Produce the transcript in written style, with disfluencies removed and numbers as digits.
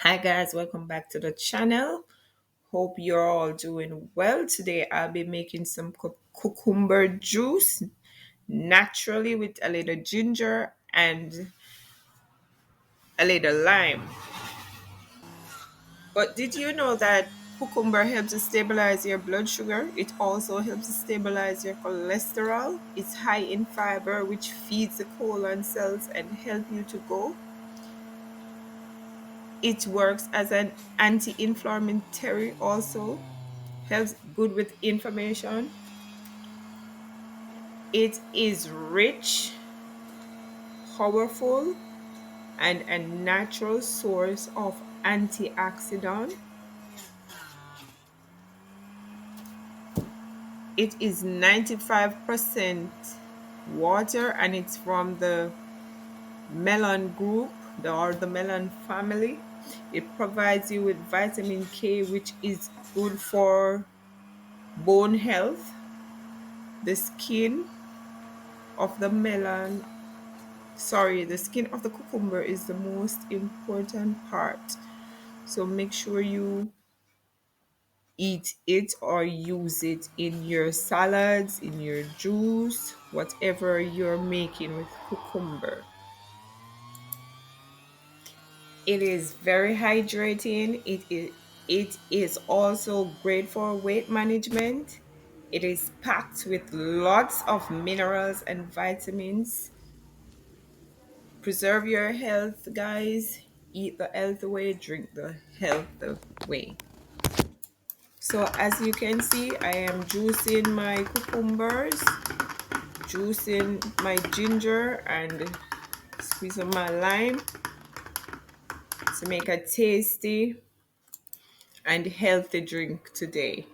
Hi guys, welcome back to the channel. Hope you're all doing well. Today I'll be making some cucumber juice naturally with a little ginger and a little lime. But did you know that cucumber helps to stabilize your blood sugar? It also helps to stabilize your cholesterol. It's high in fiber, which feeds the colon cells and help you to go. It works as an anti-inflammatory also, helps good with inflammation. It is rich, powerful, and a natural source of antioxidant. It is 95% water and it's from the melon group or the melon family. It provides you with vitamin K, which is good for bone health. The skin of the melon the skin of the cucumber is the most important part. So make sure you eat it or use it in your salads, in your juice, whatever you're making with cucumber. It is very hydrating. It is also great for weight management. It is packed with lots of minerals and vitamins. Preserve your health, guys. Eat the healthy way, drink the healthy way. So as you can see, I am juicing my cucumbers, juicing my ginger, and squeezing my lime to make a tasty and healthy drink today.